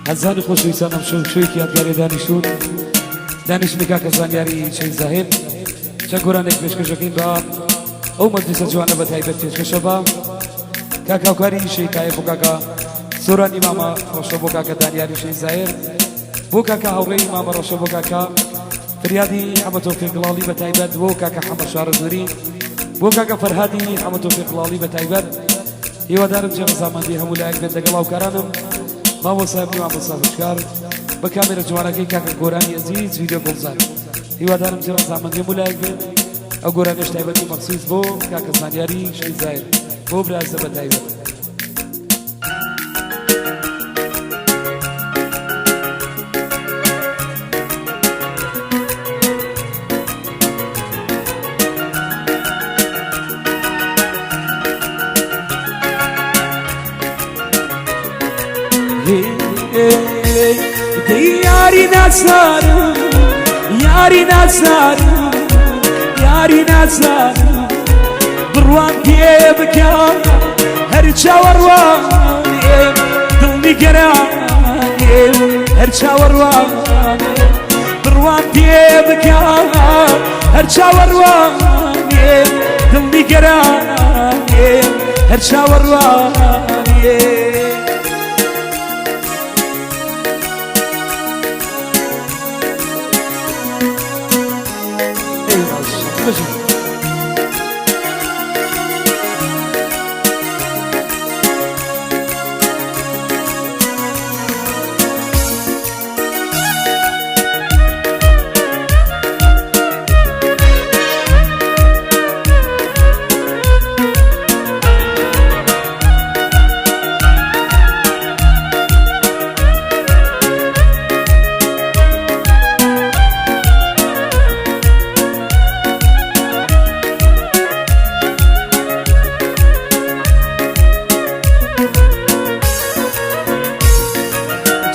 هزانی خۆشەویستانم شوێکی یادگاری دانیشتون دانیشتنی کاکە زانیاری شەی زاهێر چەند گۆرانێک پێشکەشەکەین بە ئەو مەجلیسە جوانە بە تایبەت پێشکەشە بە کاکە هاوکاری شەیکایە بۆ کاکە سۆران ئیمامە ڕەشە بۆ کاکە دانیاری شەی زاهێر بۆ کاکە هاوڕێی ئیمامە ڕەشە بۆ کاکە فریادی حەمە تۆفیق گڵاڵی بە تایبەت بۆ کاکە حەمە شارەزووری بۆ کاکە فەرهادی حەمە تۆفیق گڵاڵی بە تایبەت هیوادارم جێ ڕزامەندی هەموو لایەک بێت لەگەڵ هاوکارانم مامۆستای مامۆستا بشکار بە کامێرە جوانەکەی کاکە گۆرانی ئەزیز ڤیدیۆ گوڵزار هیوادارم جێ ڕزامەندی هەموو لایەک بێت ئەو گۆرانیش تایبەتی مەخسوس بۆ کاکە زانیاری شەی زاهێر بۆ برازە بە تایبەت یاری نزارم یاری نزارم یاری نزارم بڕوان پێ بکەم هەر چاوەڕوانێم دڵنیگەرانێم هەر چاوەڕوانێم بڕوان پێ بکەم هەر چاوەڕوانێم دڵنیگەرانێم هەر چاوەڕوانێم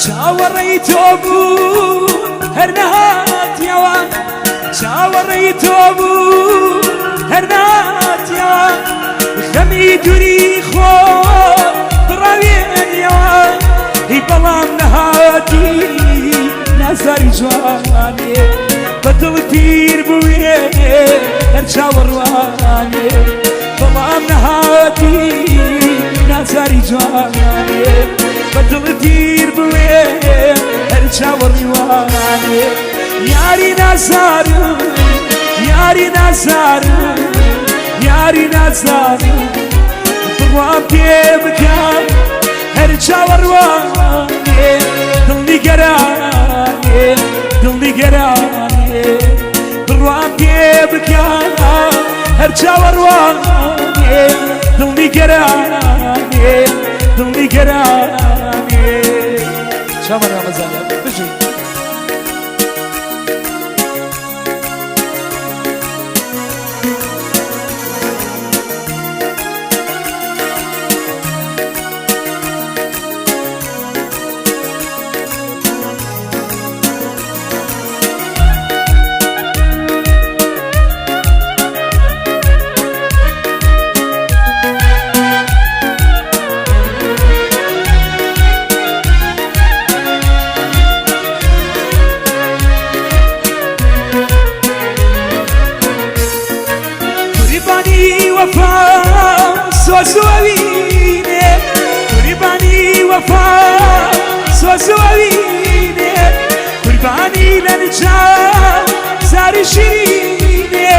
چاوەڕێی تۆ بوو هەر نەهاتیەوە چاوەڕێی تۆ بوو هەر نەهاتیەوە خەمی دووری خۆ بڕاوێنیەوە هی بەڵام نەهاتی نازاری جوانێ بەدڵ پیر بووێ هەر چاوەڕوانێ بەڵام نەهاتی نازاری جوانێ بەدڵ پیر بووێ هەر چاوەڕوانێ یاری نازارم یاری نازارم یاری نازارم بڕوان پێ بکەم هەر چاوەڕوانێ دڵنیگەرانێ دڵنیگەرانێ بڕوان پێ بکەم هەر چاوەڕوانێ دڵنیگەرانێ دڵنیگەرانێ شامەر ڕامەزانە بژین سۆزۆوینێ قوربانی وەفا سۆزۆوینێ قوربانی لە نجاو زاری شینێ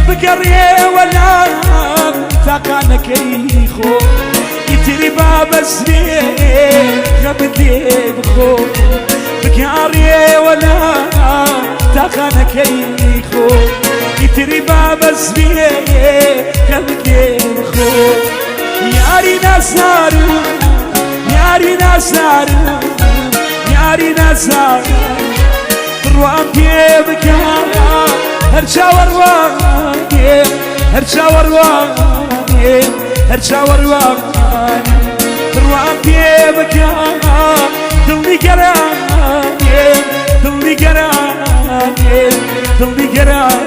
بگەڕێوە لام تاقانەکەی خۆ ئیتری بابەزێ غەبدێ بخۆ بگەڕێوە لام تاقانەکەی خۆ ئیتری بابەزێ غەبدێ بخۆ یاری نازارم یاری نازارم یاری نازارم بڕوان پێ بکەم هەر چاوەڕوانێ هەر چاوەڕوانێ هەر چاوەڕوانێ بڕوان پێ بکەم دڵنیگەرانێ دڵنیگەرانێ دڵنیگەرانێ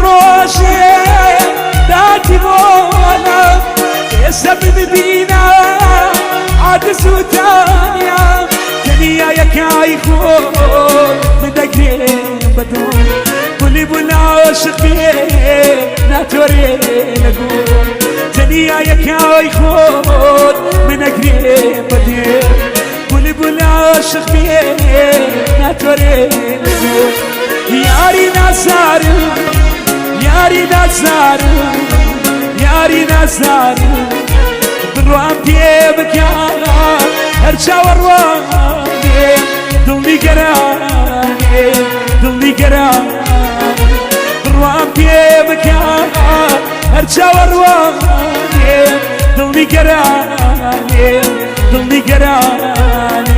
روشي داتي مولا يسبب بينا عدس وتانيا دنيا يكاي خور مدقين بدون بولي بولا عاشق بيه ناتوري نقول دنيا يكاي خور مدقين بدون بولي بولا عاشق بيه ناتوري نقول ياري نازار ياري نازار ياري نازار بروام بيبك يا هرشا ورواني دلني قراني دلني قراني بروام بيبك يا هرشا ورواني دلني قراني دلني قراني